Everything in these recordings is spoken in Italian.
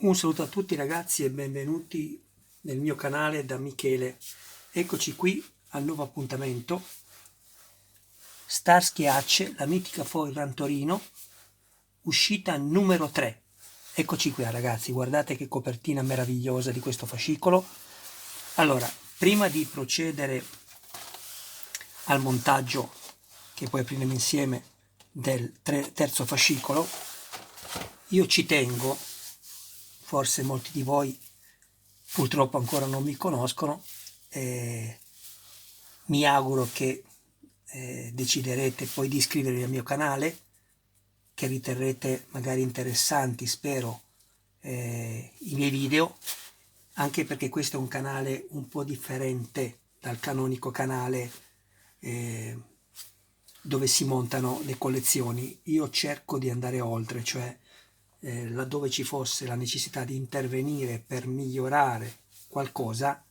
Un saluto a tutti ragazzi e benvenuti nel mio canale da Michele. Eccoci qui al nuovo appuntamento. Starsky Hutch, la mitica foil Rantorino, uscita numero 3. Eccoci qui ragazzi, guardate che copertina meravigliosa di questo fascicolo. Allora, prima di procedere al montaggio, che poi apriremo insieme, del terzo fascicolo, io ci tengo, forse molti di voi purtroppo ancora non mi conoscono, mi auguro che deciderete poi di iscrivervi al mio canale, che riterrete magari interessanti, spero, i miei video, anche perché questo è un canale un po' differente dal canonico canale dove si montano le collezioni. Io cerco di andare oltre, cioè laddove ci fosse la necessità di intervenire per migliorare qualcosa,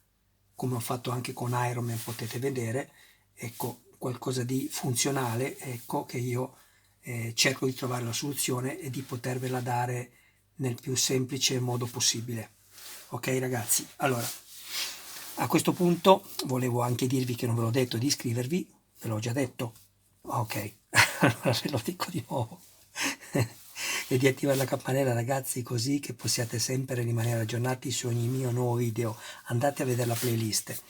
come ho fatto anche con Iron Man, potete vedere, ecco, qualcosa di funzionale, ecco, che io cerco di trovare la soluzione e di potervela dare nel più semplice modo possibile. Ok ragazzi, allora, a questo punto volevo anche dirvi che non ve l'ho detto di iscrivervi, ve l'ho già detto? Ok, allora ve lo dico di nuovo. E di attivare la campanella ragazzi, così che possiate sempre rimanere aggiornati su ogni mio nuovo video. Andate a vedere la playlist.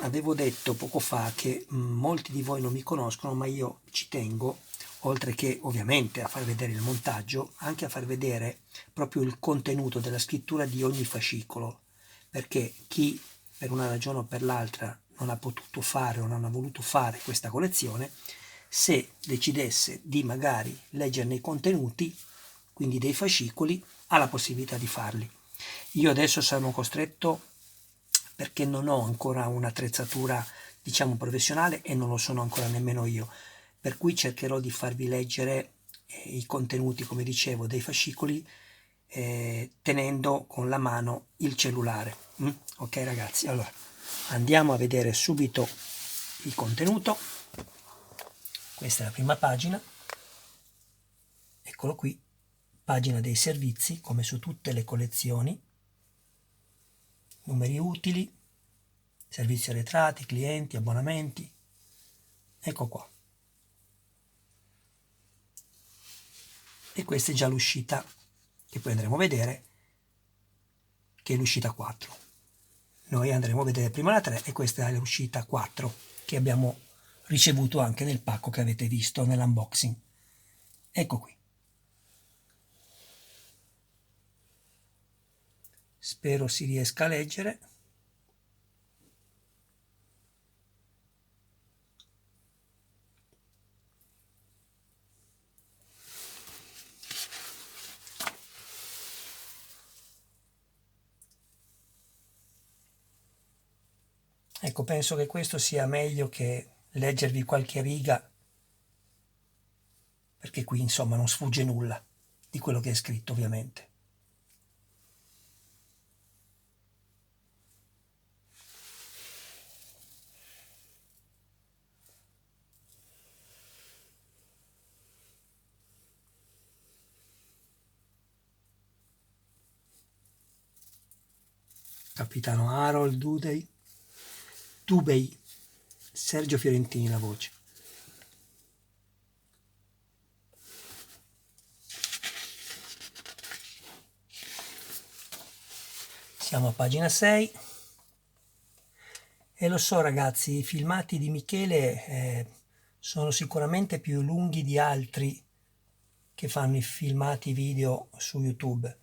Avevo detto poco fa che molti di voi non mi conoscono, ma io ci tengo, oltre che ovviamente a far vedere il montaggio, anche a far vedere proprio il contenuto della scrittura di ogni fascicolo, perché chi per una ragione o per l'altra non ha potuto fare o non ha voluto fare questa collezione, se decidesse di magari leggerne i contenuti, quindi dei fascicoli, ha la possibilità di farli. Io adesso sono costretto, perché non ho ancora un'attrezzatura diciamo professionale e non lo sono ancora nemmeno io, per cui cercherò di farvi leggere i contenuti, come dicevo, dei fascicoli, tenendo con la mano il cellulare. Ok ragazzi, allora andiamo a vedere subito il contenuto. Questa è la prima pagina, eccolo qui, pagina dei servizi, come su tutte le collezioni, numeri utili, servizi arretrati, clienti, abbonamenti, ecco qua. E questa è già l'uscita, che poi andremo a vedere, che è l'uscita 4. Noi andremo a vedere prima la 3 e questa è l'uscita 4, che abbiamo ricevuto anche nel pacco che avete visto nell'unboxing. Ecco qui. Spero si riesca a leggere. Ecco, penso che questo sia meglio che leggervi qualche riga, perché qui insomma non sfugge nulla di quello che è scritto ovviamente. Capitano Harold Dubey, Sergio Fiorentini la voce. Siamo a pagina 6 e lo so ragazzi, i filmati di Michele sono sicuramente più lunghi di altri che fanno i filmati video su YouTube,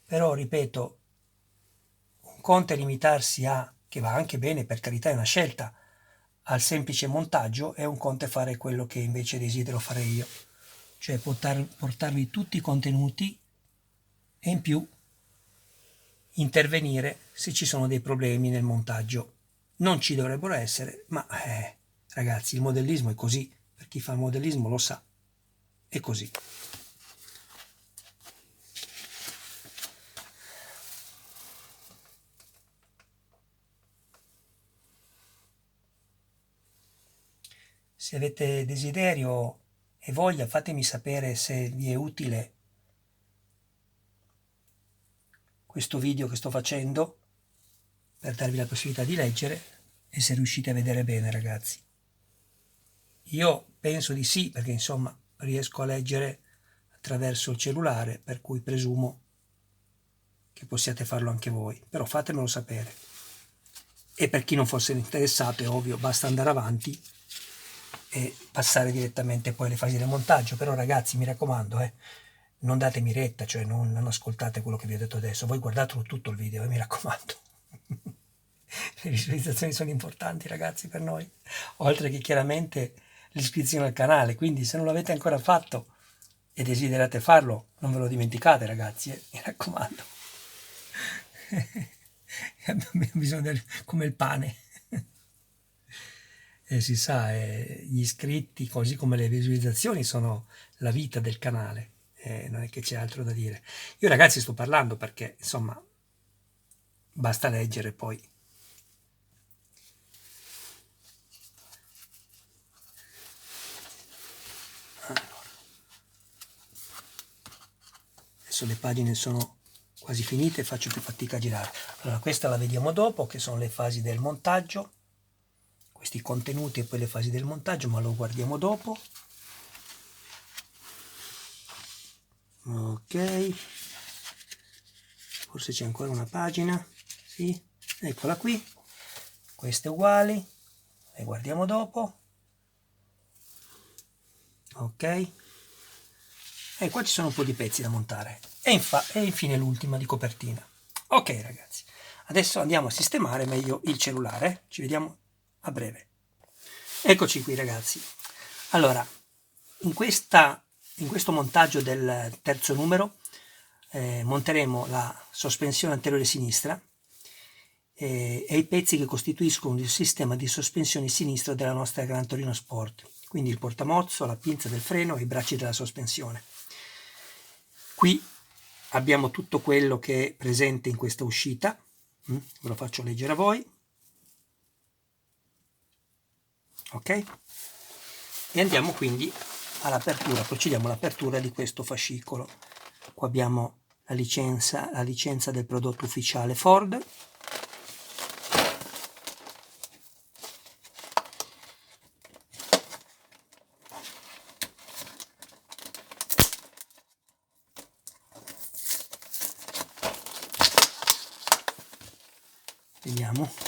però ripeto, un conto è limitarsi a, che va anche bene per carità è una scelta, al semplice montaggio, e un conto è fare quello che invece desidero fare io, cioè portarvi tutti i contenuti e in più intervenire se ci sono dei problemi nel montaggio. Non ci dovrebbero essere, ma ragazzi, il modellismo è così, per chi fa il modellismo lo sa, è così. Se avete desiderio e voglia, fatemi sapere se vi è utile questo video che sto facendo per darvi la possibilità di leggere e se riuscite a vedere bene, ragazzi. Io penso di sì, perché insomma riesco a leggere attraverso il cellulare, per cui presumo che possiate farlo anche voi, però fatemelo sapere. E per chi non fosse interessato, è ovvio, basta andare avanti e passare direttamente poi alle fasi del montaggio. Però ragazzi, mi raccomando, non datemi retta, cioè non ascoltate quello che vi ho detto adesso, voi guardatelo tutto il video, mi raccomando. Le visualizzazioni sono importanti, ragazzi, per noi, oltre che chiaramente l'iscrizione al canale, quindi se non l'avete ancora fatto e desiderate farlo, non ve lo dimenticate, ragazzi, mi raccomando. Abbiamo bisogno come il pane. E si sa, gli iscritti, così come le visualizzazioni, sono la vita del canale, non è che c'è altro da dire. Io, ragazzi, sto parlando perché, insomma, basta leggere poi. Allora. Adesso le pagine sono quasi finite, faccio più fatica a girare. Allora, questa la vediamo dopo, che sono le fasi del montaggio, questi contenuti e poi le fasi del montaggio, ma lo guardiamo dopo. Ok, forse c'è ancora una pagina, sì, eccola qui, queste uguali, le guardiamo dopo. Ok, e qua ci sono un po' di pezzi da montare e infine l'ultima di copertina. Ok ragazzi, adesso andiamo a sistemare meglio il cellulare, ci vediamo a breve. Eccoci qui ragazzi. Allora, in questo montaggio del terzo numero monteremo la sospensione anteriore sinistra e i pezzi che costituiscono il sistema di sospensione sinistro della nostra Gran Torino Sport, quindi il portamozzo, la pinza del freno e i bracci della sospensione. Qui abbiamo tutto quello che è presente in questa uscita, ve lo faccio leggere a voi, ok? E andiamo quindi all'apertura, procediamo all'apertura di questo fascicolo. Qua abbiamo la licenza del prodotto ufficiale Ford. Vediamo.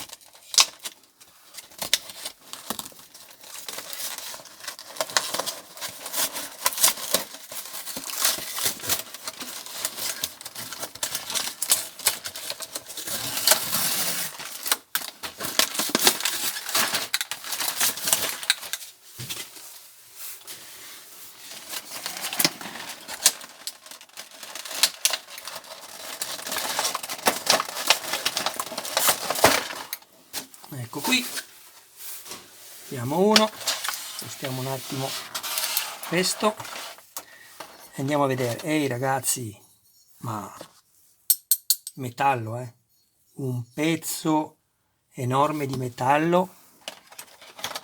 Ecco qui, abbiamo uno, spostiamo un attimo questo e andiamo a vedere. Ehi ragazzi, ma metallo, un pezzo enorme di metallo,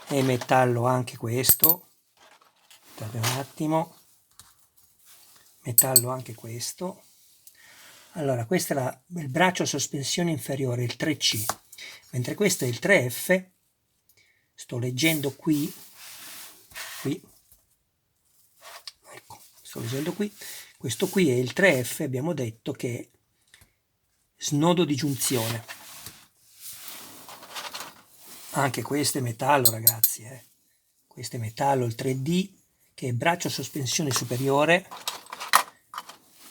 e metallo anche questo, aspettate un attimo, metallo anche questo. Allora, questo è il braccio sospensione inferiore, il 3C, mentre questo è il 3F. Sto leggendo qui, ecco, sto leggendo qui, questo qui è il 3F, abbiamo detto che è snodo di giunzione. Anche questo è metallo, ragazzi, questo è metallo, il 3D, che è braccio sospensione superiore,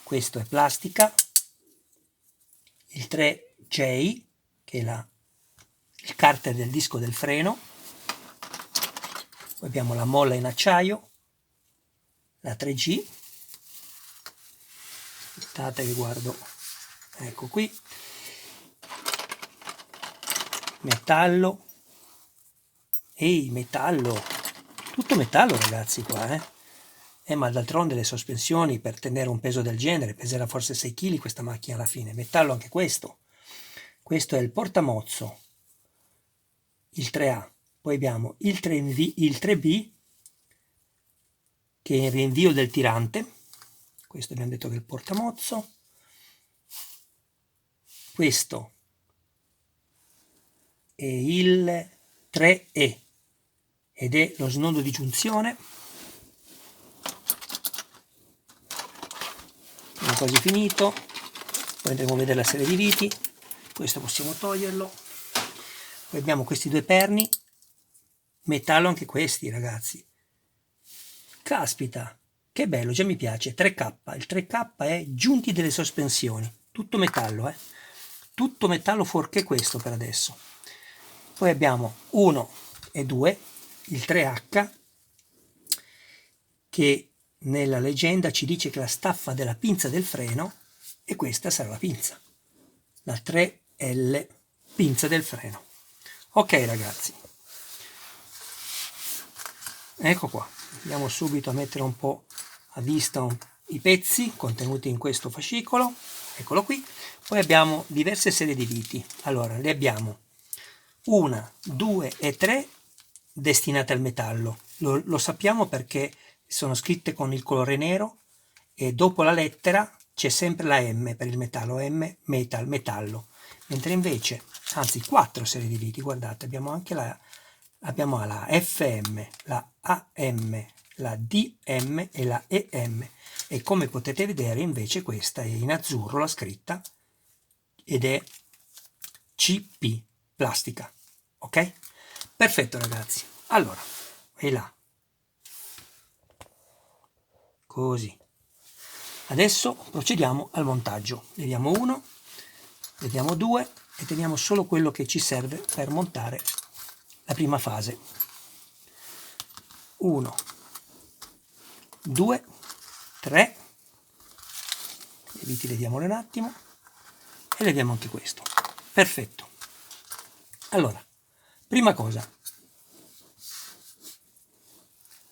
questo è plastica, il 3J, che è il carter del disco del freno, poi abbiamo la molla in acciaio, la 3G, aspettate che guardo, ecco qui, metallo, ehi metallo, tutto metallo ragazzi qua, ma d'altronde le sospensioni per tenere un peso del genere, peserà forse 6 kg questa macchina alla fine, metallo anche questo. Questo è il portamozzo, il 3A, poi abbiamo il 3B, che è il rinvio del tirante, questo abbiamo detto che è il portamozzo, questo è il 3E ed è lo snodo di giunzione. È quasi finito. Poi andremo a vedere la serie di viti. Questo possiamo toglierlo. Poi abbiamo questi due perni, metallo anche questi, ragazzi. Caspita, che bello, già mi piace. 3K, il 3K è giunti delle sospensioni, tutto metallo, tutto metallo fuorché questo per adesso. Poi abbiamo 1 e 2, il 3H, che nella leggenda ci dice che la staffa della pinza del freno, e questa sarà la pinza, la 3L, pinza del freno. Ok ragazzi, ecco qua, andiamo subito a mettere un po' a vista i pezzi contenuti in questo fascicolo, eccolo qui. Poi abbiamo diverse serie di viti. Allora, le abbiamo 1, 2 e 3 destinate al metallo. Lo sappiamo perché sono scritte con il colore nero e dopo la lettera c'è sempre la M per il metallo, M, metal, metallo. Mentre invece, anzi 4 serie di viti, guardate, abbiamo anche la FM, la AM, la DM e la EM. E come potete vedere invece questa è in azzurro la scritta ed è CP, plastica. Ok? Perfetto ragazzi. Allora, e là. Così. Adesso procediamo al montaggio. Leviamo uno, leviamo due e teniamo solo quello che ci serve per montare la prima fase. 1, 2, 3. I viti leviamolo un attimo e leviamo anche questo. Perfetto. Allora, prima cosa,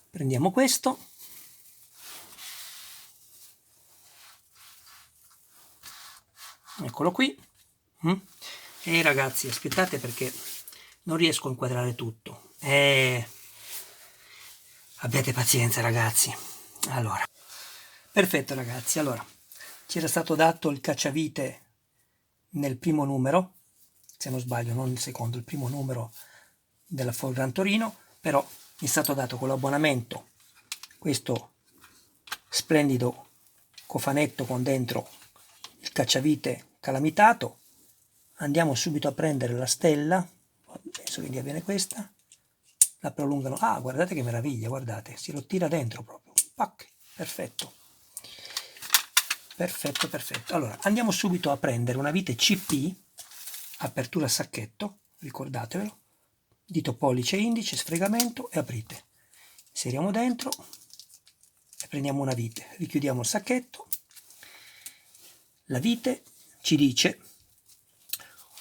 prendiamo questo, eccolo qui. E ragazzi, aspettate perché non riesco a inquadrare tutto. Abbiate pazienza ragazzi. Allora, perfetto ragazzi, allora c'era stato dato il cacciavite nel primo numero, se non sbaglio, non il secondo, il primo numero della Ford Gran Torino, però mi è stato dato con l'abbonamento questo splendido cofanetto con dentro il cacciavite calamitato. Andiamo subito a prendere la stella, penso che dia bene questa, la prolungano, guardate che meraviglia, guardate, si lo tira dentro proprio, pac, perfetto. Perfetto, perfetto. Allora, andiamo subito a prendere una vite CP, apertura sacchetto, ricordatevelo, dito pollice e indice, sfregamento e aprite. Inseriamo dentro e prendiamo una vite, richiudiamo il sacchetto. La vite ci dice: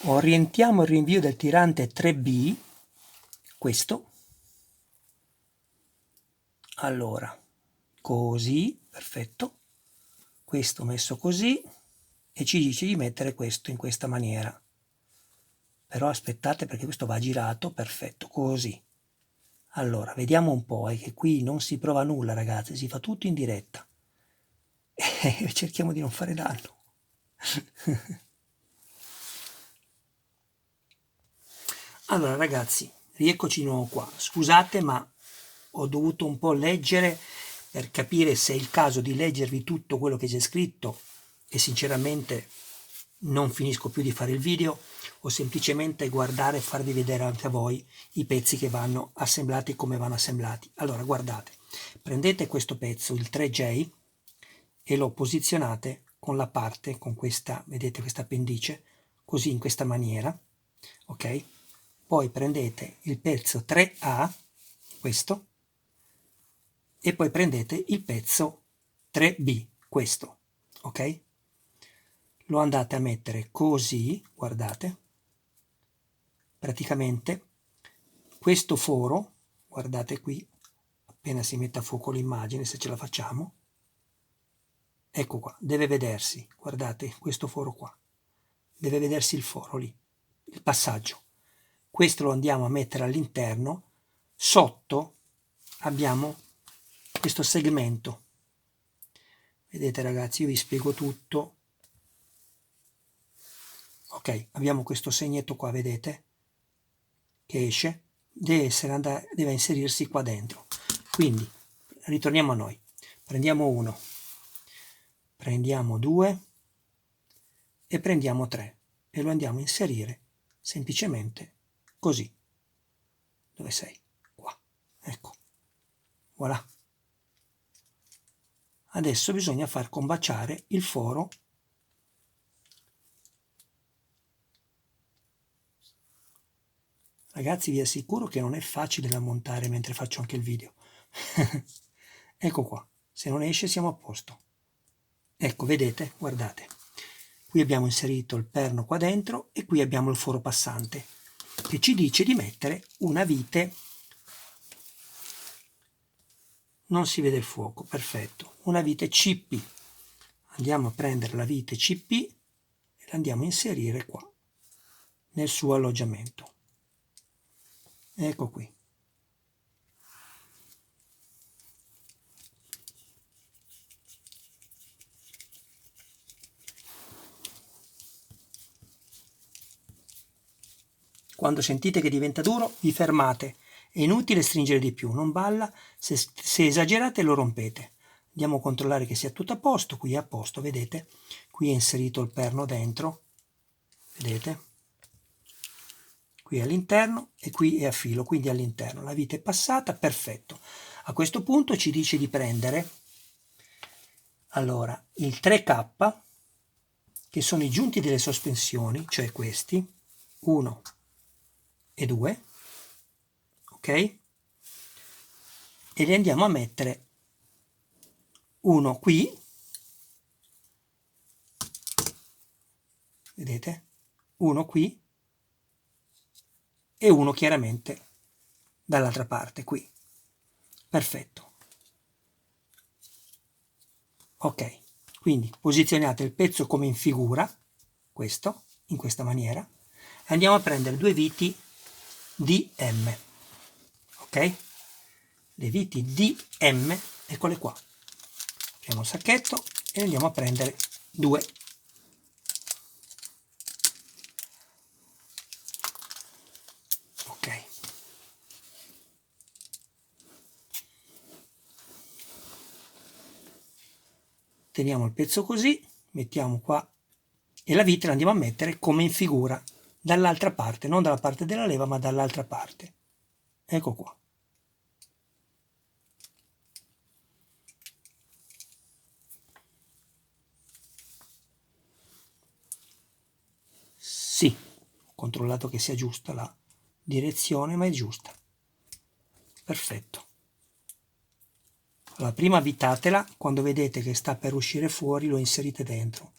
orientiamo il rinvio del tirante 3B, questo, allora, così, perfetto, questo messo così, e ci dice di mettere questo in questa maniera. Però aspettate perché questo va girato, perfetto, così. Allora, vediamo un po', che qui non si prova nulla ragazzi, si fa tutto in diretta. E cerchiamo di non fare danno. Allora ragazzi, rieccoci di nuovo qua. Scusate ma ho dovuto un po' leggere per capire se è il caso di leggervi tutto quello che c'è scritto e sinceramente non finisco più di fare il video o semplicemente guardare e farvi vedere anche a voi i pezzi che vanno assemblati, come vanno assemblati. Allora guardate, prendete questo pezzo, il 3J, e lo posizionate con la parte, con questa, vedete questa appendice, così in questa maniera, ok? Poi prendete il pezzo 3A, questo, e poi prendete il pezzo 3B, questo, ok? Lo andate a mettere così, guardate, praticamente questo foro, guardate qui, appena si mette a fuoco l'immagine, se ce la facciamo, ecco qua, deve vedersi, guardate questo foro qua, deve vedersi il foro lì, il passaggio. Questo lo andiamo a mettere all'interno, sotto abbiamo questo segmento. Vedete ragazzi, io vi spiego tutto. Ok, abbiamo questo segnetto qua, vedete? Che esce, deve inserirsi qua dentro. Quindi ritorniamo a noi, prendiamo 1, prendiamo 2 e prendiamo 3 e lo andiamo a inserire semplicemente così. Dove sei? Qua. Ecco, voilà. Adesso bisogna far combaciare il foro Ragazzi, vi assicuro che non è facile da montare mentre faccio anche il video. Ecco qua, se non esce siamo a posto. Ecco, vedete, guardate. Qui abbiamo inserito il perno qua dentro e qui abbiamo il foro passante che ci dice di mettere una vite. Non si vede il fuoco, perfetto. Una vite CP. Andiamo a prendere la vite CP e la andiamo a inserire qua, nel suo alloggiamento. Ecco qui. Quando sentite che diventa duro, vi fermate. È inutile stringere di più, non balla, se esagerate lo rompete. Andiamo a controllare che sia tutto a posto, qui è a posto, vedete? Qui è inserito il perno dentro, vedete? Qui è all'interno e qui è a filo, quindi all'interno. La vite è passata, perfetto. A questo punto ci dice di prendere, allora, il 3K, che sono i giunti delle sospensioni, cioè questi, 1 e 2, ok? E li andiamo a mettere uno qui, vedete? Uno qui e uno chiaramente dall'altra parte, qui. Perfetto. Ok, quindi posizionate il pezzo come in figura, questo, in questa maniera, e andiamo a prendere due viti DM, ok? Le viti DM, eccole qua. Apriamo il sacchetto e andiamo a prendere due. Ok. Teniamo il pezzo così, mettiamo qua e la vite la andiamo a mettere come in figura, dall'altra parte, non dalla parte della leva ma dall'altra parte. Ecco qua. Sì, ho controllato che sia giusta la direzione, ma è giusta. Perfetto. Allora, prima avvitatela, quando vedete che sta per uscire fuori lo inserite dentro.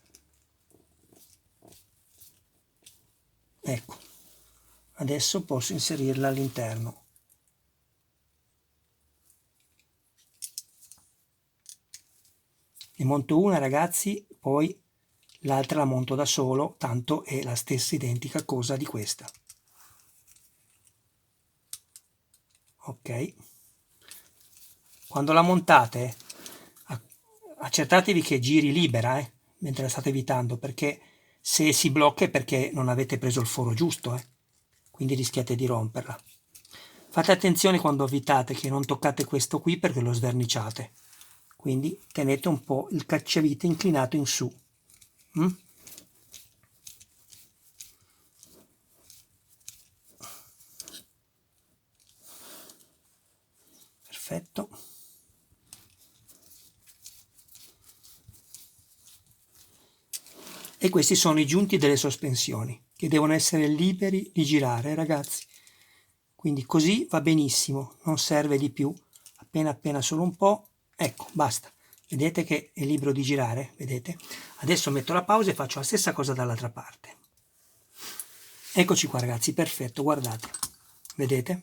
Ecco, adesso posso inserirla all'interno. Ne monto una, ragazzi, poi l'altra la monto da solo, tanto è la stessa identica cosa di questa. Ok. Quando la montate, accertatevi che giri libera, mentre la state evitando, perché se si blocca è perché non avete preso il foro giusto, quindi rischiate di romperla. Fate attenzione quando avvitate che non toccate questo qui perché lo sverniciate, quindi tenete un po' il cacciavite inclinato in su. Perfetto. E questi sono i giunti delle sospensioni che devono essere liberi di girare, ragazzi. Quindi così va benissimo, non serve di più, appena solo un po', ecco, basta. Vedete che è libero di girare, vedete? Adesso metto la pausa e faccio la stessa cosa dall'altra parte. Eccoci qua, ragazzi, perfetto, guardate, vedete?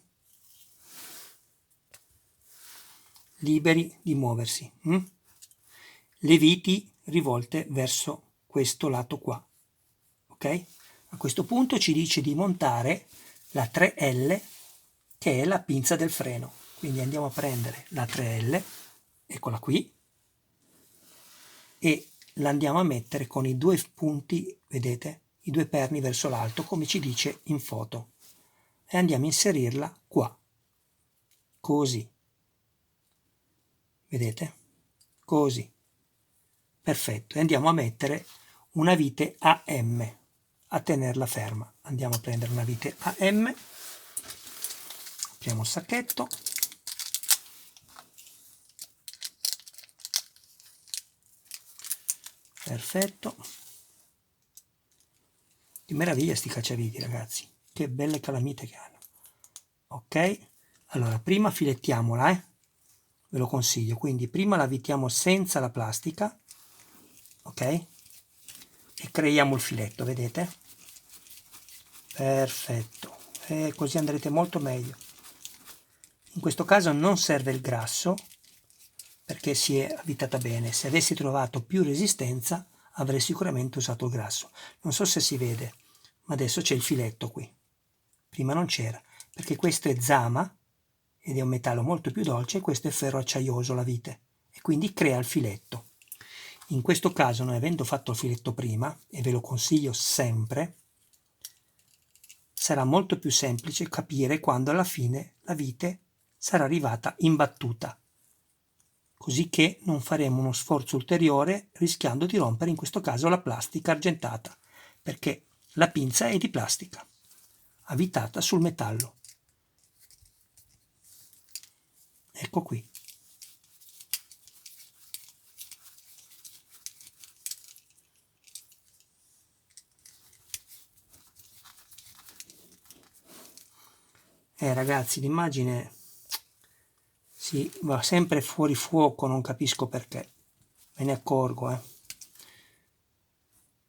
Liberi di muoversi. Le viti rivolte verso questo lato qua, ok? A questo punto ci dice di montare la 3L, che è la pinza del freno. Quindi andiamo a prendere la 3L, eccola qui, e la andiamo a mettere con i due punti, vedete? i due perni verso l'alto, come ci dice in foto, e andiamo a inserirla qua, così, vedete? Così, perfetto, e andiamo a mettere una vite AM, a tenerla ferma. Andiamo a prendere una vite AM, apriamo il sacchetto, perfetto, di meraviglia sti cacciaviti, ragazzi, che belle calamite che hanno. Ok, allora prima filettiamola, ve lo consiglio, quindi prima la avvitiamo senza la plastica, ok, e creiamo il filetto, vedete? Perfetto, e così andrete molto meglio. In questo caso non serve il grasso perché si è avvitata bene. Se avessi trovato più resistenza avrei sicuramente usato il grasso. Non so se si vede, ma adesso c'è il filetto qui, prima non c'era, perché questo è zama ed è un metallo molto più dolce, e questo è ferro acciaioso, la vite, e quindi crea il filetto. In questo caso, noi avendo fatto il filetto prima, e ve lo consiglio sempre, sarà molto più semplice capire quando alla fine la vite sarà arrivata imbattuta, così che non faremo uno sforzo ulteriore rischiando di rompere in questo caso la plastica argentata, perché la pinza è di plastica, avvitata sul metallo. Ecco qui. Ragazzi, l'immagine si va sempre fuori fuoco, non capisco perché, me ne accorgo.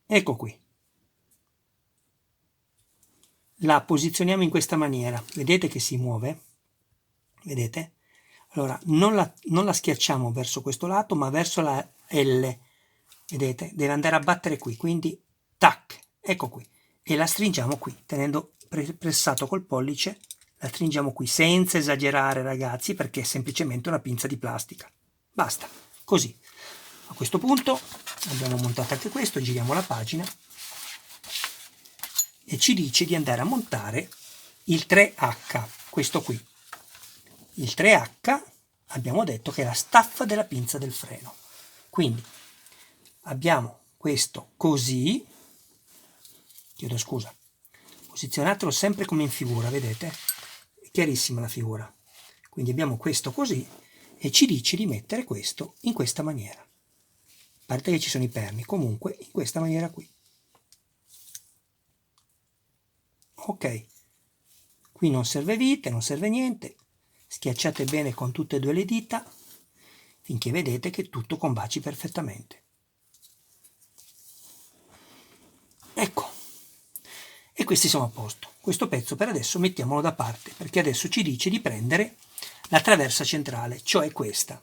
Ecco qui. La posizioniamo in questa maniera, vedete che si muove? Vedete? Allora, non la schiacciamo verso questo lato, ma verso la L, vedete? Deve andare a battere qui, quindi tac, ecco qui, e la stringiamo qui, tenendo pressato col pollice, la stringiamo qui, senza esagerare, ragazzi, perché è semplicemente una pinza di plastica. Basta, così. A questo punto abbiamo montato anche questo, giriamo la pagina e ci dice di andare a montare il 3H, questo qui. Il 3H abbiamo detto che è la staffa della pinza del freno. Quindi abbiamo questo così, chiedo scusa, posizionatelo sempre come in figura, vedete? È chiarissima la figura. Quindi abbiamo questo così e ci dice di mettere questo in questa maniera. A parte che ci sono i perni, comunque in questa maniera qui. Ok, qui non serve vite, non serve niente. Schiacciate bene con tutte e due le dita finché vedete che tutto combaci perfettamente. Ecco, e questi siamo a posto. Questo pezzo per adesso mettiamolo da parte, perché adesso ci dice di prendere la traversa centrale, cioè questa.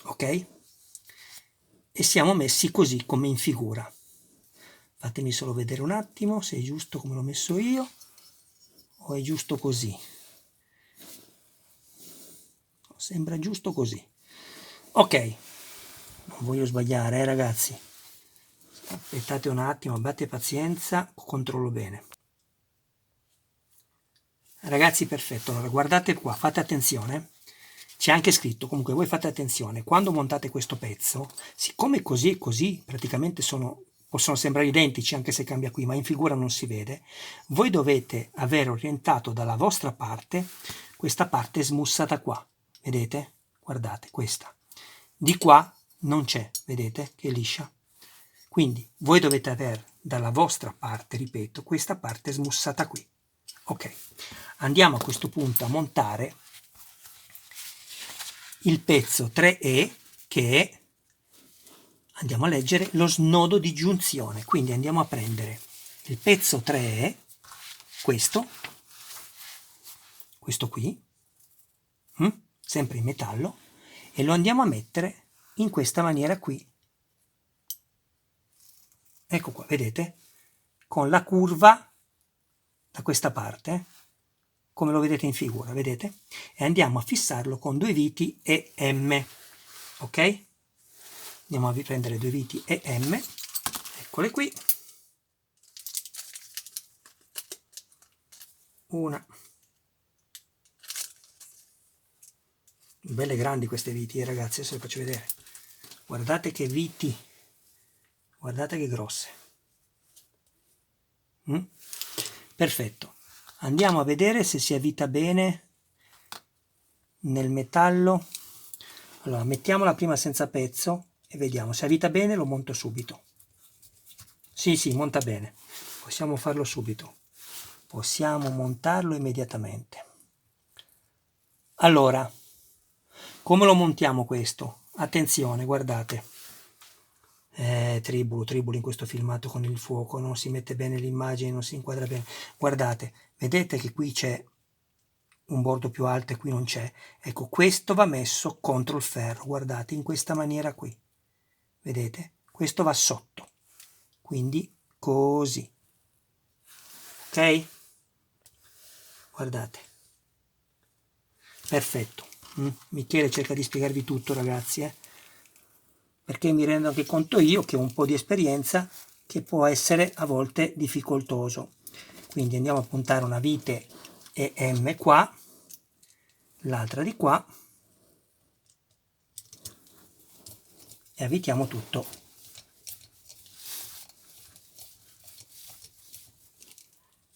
Ok? E siamo messi così come in figura. Fatemi solo vedere un attimo se è giusto come l'ho messo io o è giusto così. Sembra giusto così. Ok, non voglio sbagliare, ragazzi. Aspettate un attimo, abbiate pazienza, controllo bene. Ragazzi, perfetto. Allora, guardate qua, fate attenzione. C'è anche scritto, comunque voi fate attenzione, quando montate questo pezzo, siccome così e così praticamente possono sembrare identici anche se cambia qui, ma in figura non si vede, voi dovete aver orientato dalla vostra parte questa parte smussata qua. Vedete? Guardate, questa. Di qua non c'è, vedete che è liscia? Quindi voi dovete avere dalla vostra parte, ripeto, questa parte smussata qui. Ok, andiamo a questo punto a montare il pezzo 3E che è, andiamo a leggere, lo snodo di giunzione. Quindi andiamo a prendere il pezzo 3E, questo qui, sempre in metallo, e lo andiamo a mettere in questa maniera qui. Ecco qua, vedete? Con la curva da questa parte, come lo vedete in figura, vedete? E andiamo a fissarlo con due viti EM, ok? Andiamo a prendere due viti EM, eccole qui, una, belle grandi queste viti, ragazzi, adesso le faccio vedere, guardate che viti, guardate che grosse. Perfetto, andiamo a vedere se si avvita bene nel metallo. Allora mettiamola prima senza pezzo e vediamo se avvita bene, lo monto subito. Sì, monta bene, possiamo farlo subito, possiamo montarlo immediatamente. Allora, come lo montiamo questo? Attenzione, guardate, Tribulu in questo filmato con il fuoco, non si mette bene l'immagine, non si inquadra bene. Guardate, vedete che qui c'è un bordo più alto e qui non c'è. Ecco, questo va messo contro il ferro, guardate, in questa maniera qui. Vedete? Questo va sotto, quindi così. Ok? Guardate. Perfetto. Michele cerca di spiegarvi tutto, ragazzi, perché mi rendo anche conto io che ho un po' di esperienza che può essere a volte difficoltoso. Quindi andiamo a puntare una vite EM qua, l'altra di qua e avvitiamo tutto.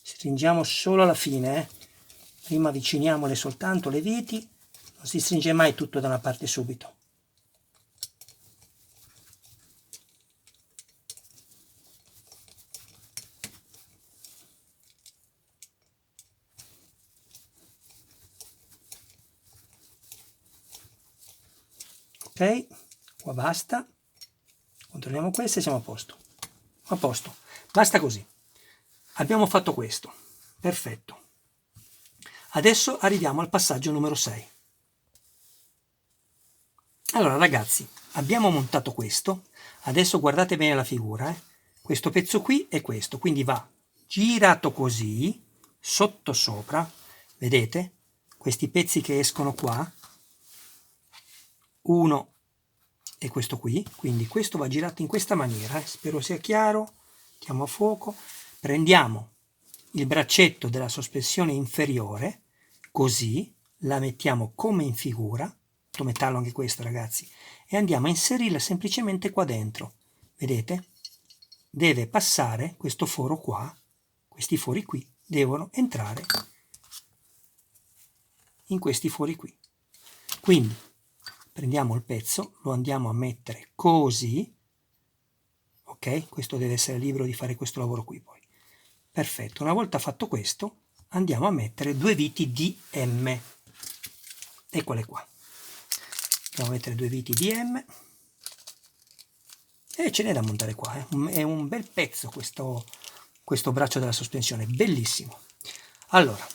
Stringiamo solo alla fine, prima avviciniamole soltanto le viti, non si stringe mai tutto da una parte subito. Ok, qua basta, controlliamo queste e siamo a posto. A posto, basta così. Abbiamo fatto questo, perfetto. Adesso arriviamo al passaggio numero 6. Allora ragazzi, abbiamo montato questo, adesso guardate bene la figura, questo pezzo qui è questo, quindi va girato così, sotto sopra, vedete? Questi pezzi che escono qua, uno e questo qui, quindi questo va girato in questa maniera, spero sia chiaro, mettiamo a fuoco, prendiamo il braccetto della sospensione inferiore, così, la mettiamo come in figura, metallo anche questo ragazzi, e andiamo a inserirla semplicemente qua dentro, vedete? Deve passare questo foro qua, questi fori qui devono entrare in questi fori qui. Quindi prendiamo il pezzo, lo andiamo a mettere così, ok? Questo deve essere libero di fare questo lavoro qui poi. Perfetto, una volta fatto questo andiamo a mettere due viti DM, eccole qua. Andiamo a mettere due viti DM e ce n'è da montare qua, è un bel pezzo questo braccio della sospensione, bellissimo. Allora,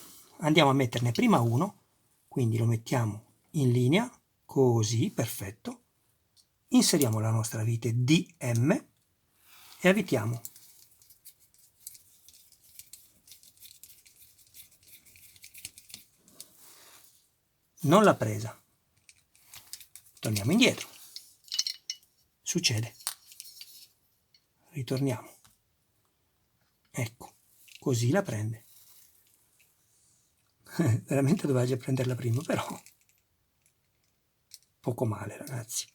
andiamo a metterne prima uno, quindi lo mettiamo in linea, così, perfetto. Inseriamo la nostra vite DM e avvitiamo. Non l'ha presa. Torniamo indietro. Succede. Ritorniamo. Ecco, così la prende. Veramente doveva già prenderla prima, però poco male, ragazzi.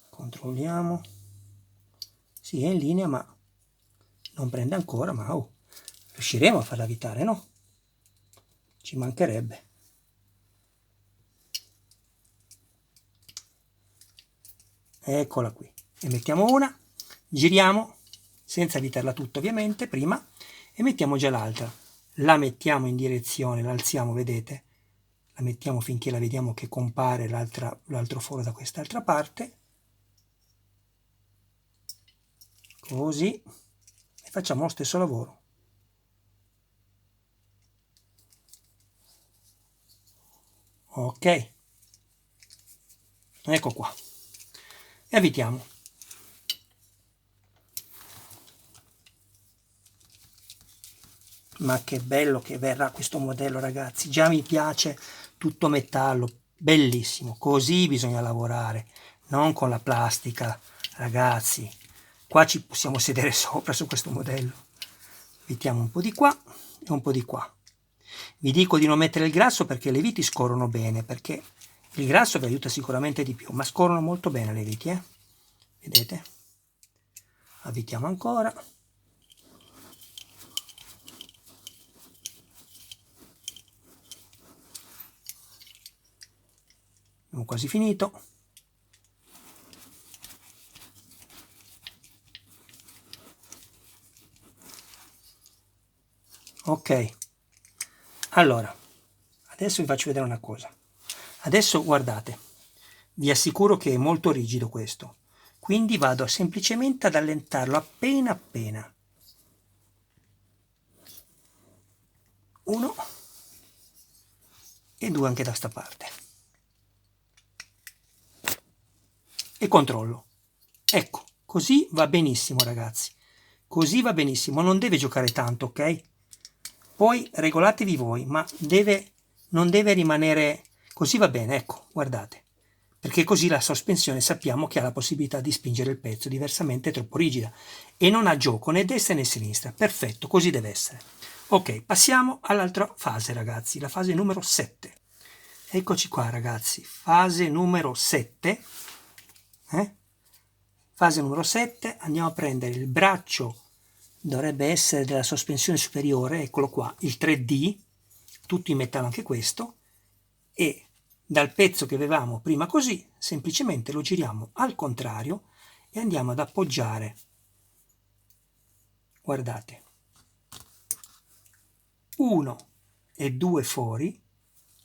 Controlliamo. Sì, è in linea, ma non prende ancora, ma riusciremo a farla avvitare, no? Ci mancherebbe. Eccola qui. Ne mettiamo una, giriamo, senza avvitarla tutta ovviamente, prima, e mettiamo già l'altra. La mettiamo in direzione, la alziamo, vedete? La mettiamo finché la vediamo che compare l'altro foro da quest'altra parte. Così. E facciamo lo stesso lavoro. Ok. Ecco qua. E avvitiamo. Ma che bello che verrà questo modello, ragazzi, già mi piace, tutto metallo, bellissimo, così bisogna lavorare, non con la plastica, ragazzi. Qua ci possiamo sedere sopra su questo modello. Mettiamo un po' di qua e un po' di qua. Vi dico di non mettere il grasso perché le viti scorrono bene, perché il grasso vi aiuta sicuramente di più, ma scorrono molto bene le viti, vedete? Avvitiamo ancora. Abbiamo quasi finito. Ok, allora, adesso vi faccio vedere una cosa. Adesso guardate, vi assicuro che è molto rigido questo, quindi vado semplicemente ad allentarlo appena appena. 1 e 2 anche da sta parte. E controllo. Ecco, così va benissimo ragazzi. Così va benissimo, non deve giocare tanto, ok? Poi regolatevi voi, ma non deve rimanere... Così va bene, ecco, guardate. Perché così la sospensione sappiamo che ha la possibilità di spingere il pezzo, diversamente è troppo rigida. E non ha gioco né destra né sinistra. Perfetto, così deve essere. Ok, passiamo all'altra fase ragazzi, la fase numero 7. Eccoci qua ragazzi, fase numero 7. Fase numero 7, andiamo a prendere il braccio, dovrebbe essere della sospensione superiore, eccolo qua, il 3D, tutto in metallo anche questo, e dal pezzo che avevamo prima così, semplicemente lo giriamo al contrario e andiamo ad appoggiare, guardate, 1 e 2 fori,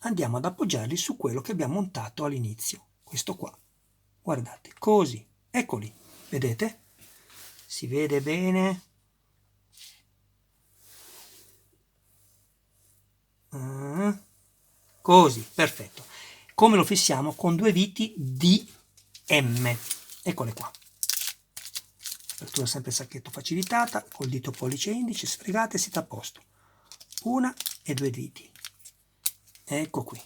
andiamo ad appoggiarli su quello che abbiamo montato all'inizio, questo qua, guardate, così, eccoli, vedete? Si vede bene? Così, perfetto. Come lo fissiamo? Con 2 viti di M. Eccole qua. Apertura sempre sacchetto facilitata, col dito pollice e indice, sfregate e siete a posto. 1 e 2 viti. Ecco qui.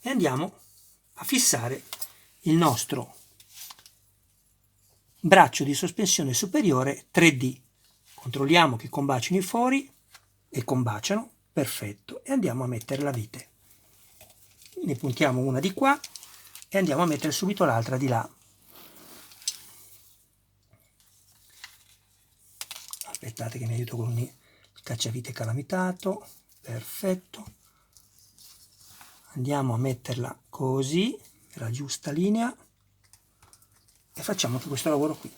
E andiamo a fissare il nostro braccio di sospensione superiore 3D. Controlliamo che combacino i fori e combaciano, perfetto, e andiamo a mettere la vite. Ne puntiamo una di qua e andiamo a mettere subito l'altra di là. Aspettate che mi aiuto con il cacciavite calamitato, perfetto. Andiamo a metterla così, nella giusta linea, e facciamo anche questo lavoro qui.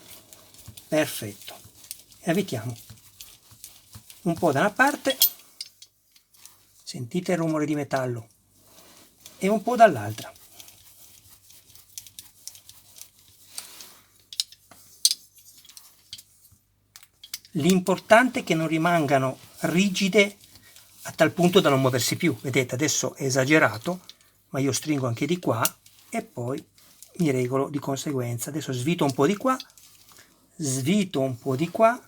Perfetto. E avvitiamo un po' da una parte, sentite il rumore di metallo, e un po' dall'altra. L'importante è che non rimangano rigide a tal punto da non muoversi più. Vedete, adesso è esagerato, ma io stringo anche di qua e poi mi regolo di conseguenza. Adesso svito un po' di qua, svito un po' di qua,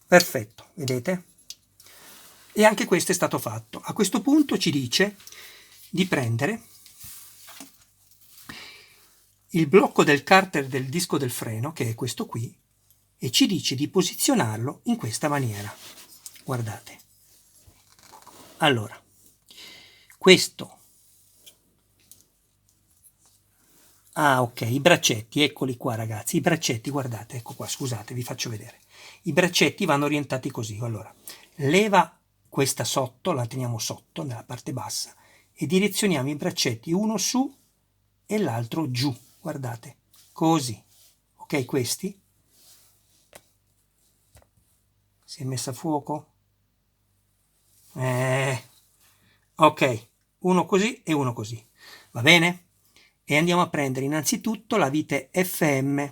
perfetto, vedete? E anche questo è stato fatto. A questo punto ci dice di prendere il blocco del carter del disco del freno, che è questo qui, e ci dice di posizionarlo in questa maniera. Guardate. Allora, questo... Ah, ok, i braccetti, eccoli qua ragazzi, i braccetti, guardate, ecco qua, scusate, vi faccio vedere. I braccetti vanno orientati così, allora, leva questa sotto, la teniamo sotto, nella parte bassa, e direzioniamo i braccetti uno su e l'altro giù, guardate, così, ok, questi? Si è messa a fuoco? Ok, uno così e uno così, va bene? E andiamo a prendere innanzitutto la vite FM.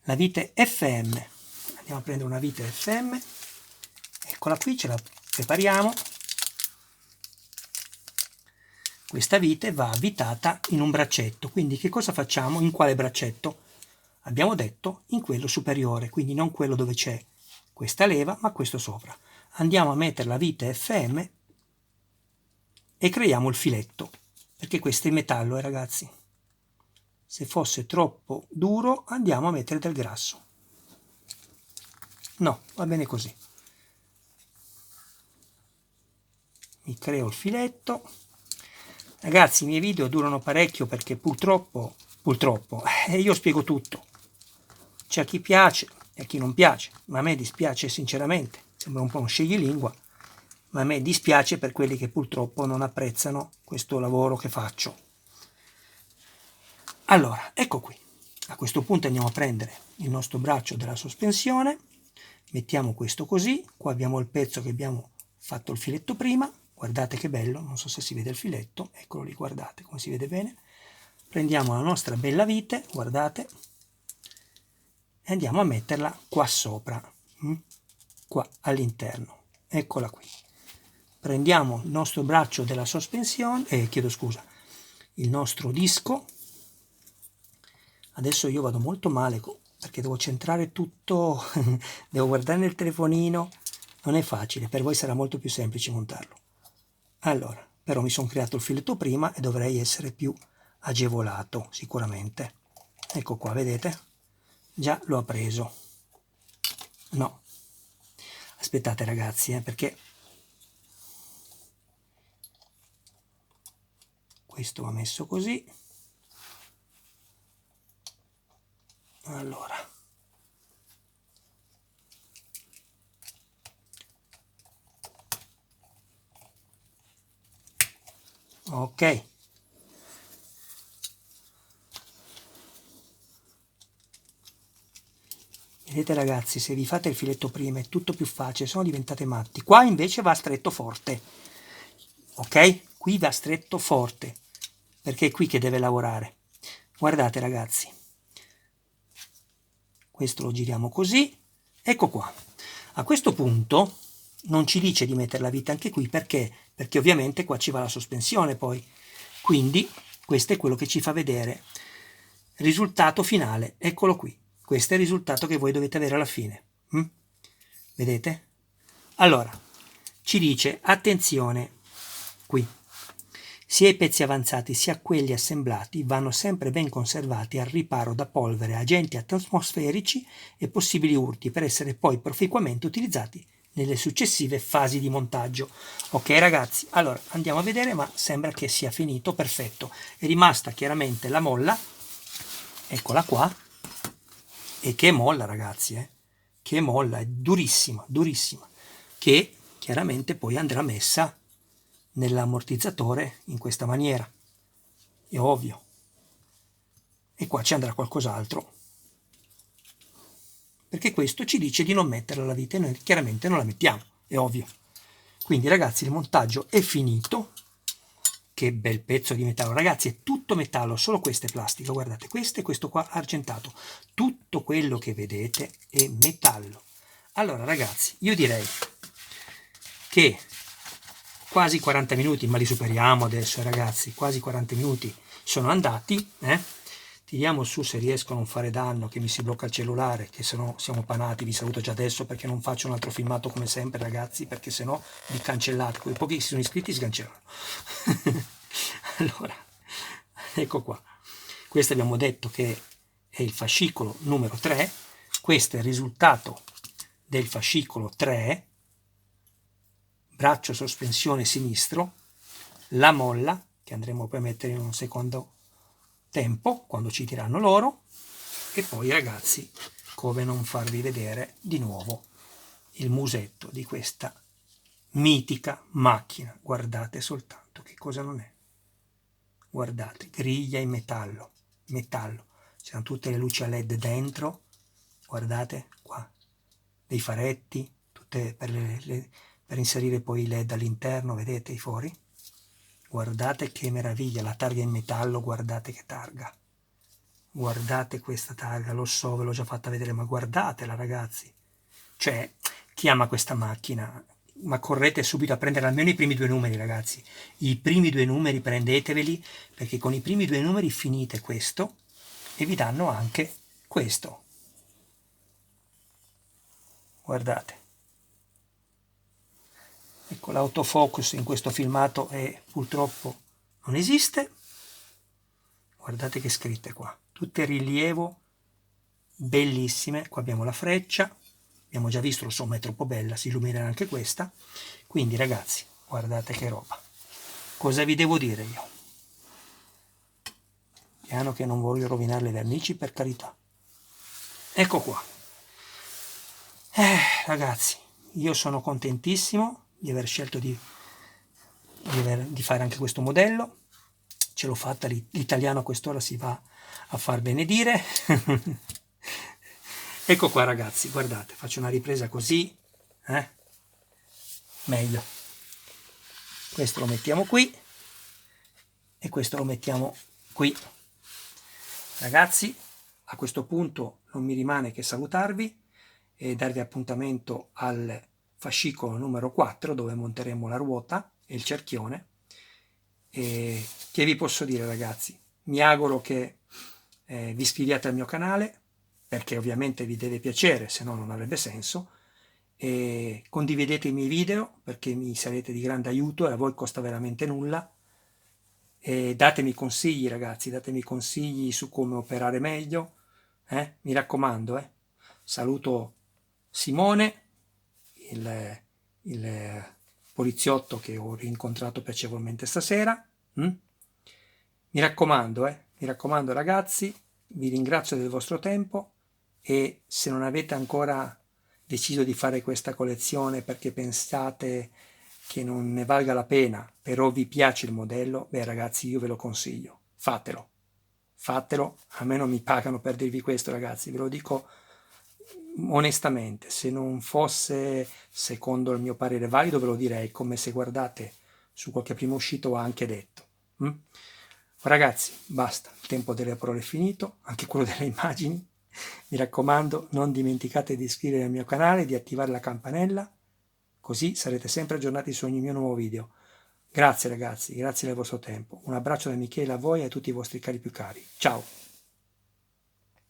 La vite FM. Andiamo a prendere una vite FM. Eccola qui, ce la prepariamo. Questa vite va avvitata in un braccetto. Quindi che cosa facciamo? In quale braccetto? Abbiamo detto in quello superiore, quindi non quello dove c'è questa leva, ma questo sopra. Andiamo a mettere la vite FM e creiamo il filetto, perché questo è in metallo, ragazzi. Se fosse troppo duro andiamo a mettere del grasso. No, va bene così. Mi creo il filetto. Ragazzi, i miei video durano parecchio perché purtroppo io spiego tutto. C'è a chi piace e a chi non piace, ma a me dispiace sinceramente. Sembra un po' un sciglilingua, ma a me dispiace per quelli che purtroppo non apprezzano questo lavoro che faccio. Allora, ecco qui. A questo punto andiamo a prendere il nostro braccio della sospensione, mettiamo questo così, qua abbiamo il pezzo che abbiamo fatto il filetto prima, guardate che bello, non so se si vede il filetto, eccolo lì, guardate come si vede bene. Prendiamo la nostra bella vite, guardate, e andiamo a metterla qua sopra, qua all'interno, eccola qui. Prendiamo il nostro braccio della sospensione, il nostro disco. Adesso io vado molto male perché devo centrare tutto, devo guardare nel telefonino, non è facile, per voi sarà molto più semplice montarlo. Allora, però mi sono creato il filetto prima e dovrei essere più agevolato sicuramente. Ecco qua, vedete? Già l'ho preso. No, aspettate ragazzi, perché questo va messo così. Allora, ok, vedete ragazzi, se vi fate il filetto prima è tutto più facile, sono diventate matti. Qua invece va stretto forte, ok? Qui va stretto forte, perché è qui che deve lavorare. Guardate ragazzi, questo lo giriamo così, ecco qua. A questo punto non ci dice di mettere la vite anche qui, perché? Perché ovviamente qua ci va la sospensione poi, quindi questo è quello che ci fa vedere il risultato finale, eccolo qui. Questo è il risultato che voi dovete avere alla fine. Vedete? Allora, ci dice, attenzione, qui, sia i pezzi avanzati sia quelli assemblati vanno sempre ben conservati al riparo da polvere, agenti atmosferici e possibili urti per essere poi proficuamente utilizzati nelle successive fasi di montaggio. Ok ragazzi, allora andiamo a vedere, ma sembra che sia finito, perfetto. È rimasta chiaramente la molla, eccola qua, e che molla ragazzi, che molla, è durissima, durissima, che chiaramente poi andrà messa nell'ammortizzatore in questa maniera, è ovvio. E qua ci andrà qualcos'altro, perché questo ci dice di non metterla alla vite e noi chiaramente non la mettiamo, è ovvio. Quindi ragazzi il montaggio è finito. Che bel pezzo di metallo ragazzi, è tutto metallo, solo questo è plastica, guardate, questo e questo qua argentato, tutto quello che vedete è metallo. Allora ragazzi, io direi che quasi 40 minuti, ma li superiamo adesso ragazzi, quasi 40 minuti sono andati, tiriamo su se riesco a non fare danno, che mi si blocca il cellulare, che se no siamo panati. Vi saluto già adesso perché non faccio un altro filmato come sempre ragazzi, perché se no vi cancellate, quei pochi che si sono iscritti si cancellano. Allora, ecco qua, questo abbiamo detto che è il fascicolo numero 3, questo è il risultato del fascicolo 3, braccio sospensione sinistro, la molla, che andremo poi a mettere in un secondo tempo, quando ci tiranno loro, e poi ragazzi, come non farvi vedere di nuovo il musetto di questa mitica macchina. Guardate soltanto che cosa non è. Guardate, griglia in metallo, c'erano tutte le luci a LED dentro, guardate qua, dei faretti, tutte per inserire poi i LED all'interno, vedete i fori? Guardate che meraviglia, la targa in metallo, guardate che targa. Guardate questa targa, lo so, ve l'ho già fatta vedere, ma guardatela ragazzi. Cioè, chi ama questa macchina? Ma correte subito a prendere almeno i primi 2 numeri ragazzi. I primi 2 numeri prendeteveli, perché con i primi 2 numeri finite questo e vi danno anche questo. Guardate. Ecco, l'autofocus in questo filmato purtroppo non esiste. guardate che scritte qua, tutte in rilievo, bellissime. Qua abbiamo la freccia, abbiamo già visto, insomma è troppo bella, si illuminerà anche questa. Quindi ragazzi, guardate che roba. Cosa vi devo dire io? Piano che non voglio rovinare le vernici, per carità. Ecco qua. Ragazzi, io sono contentissimo di aver scelto di fare anche questo modello. Ce l'ho fatta, l'italiano a quest'ora si va a far benedire. Ecco qua ragazzi, guardate, faccio una ripresa così, meglio. Questo lo mettiamo qui e questo lo mettiamo qui. Ragazzi, a questo punto non mi rimane che salutarvi e darvi appuntamento al fascicolo numero 4 dove monteremo la ruota e il cerchione. E che vi posso dire ragazzi? Mi auguro che vi iscriviate al mio canale, perché ovviamente vi deve piacere, se no non avrebbe senso, e condividete i miei video perché mi sarete di grande aiuto e a voi costa veramente nulla. E datemi consigli ragazzi, datemi consigli su come operare meglio, mi raccomando. Saluto Simone, il poliziotto che ho rincontrato piacevolmente stasera. Mi raccomando ragazzi, vi ringrazio del vostro tempo e se non avete ancora deciso di fare questa collezione perché pensate che non ne valga la pena, però vi piace il modello, beh ragazzi io ve lo consiglio, fatelo, a me non mi pagano per dirvi questo ragazzi, ve lo dico onestamente, se non fosse secondo il mio parere valido ve lo direi, come se guardate su qualche primo uscito ho anche detto. Ragazzi, basta, il tempo delle parole è finito, anche quello delle immagini. Mi raccomando, non dimenticate di iscrivervi al mio canale, di attivare la campanella, così sarete sempre aggiornati su ogni mio nuovo video. Grazie ragazzi, grazie del vostro tempo. Un abbraccio da Michele a voi e a tutti i vostri cari più cari. Ciao!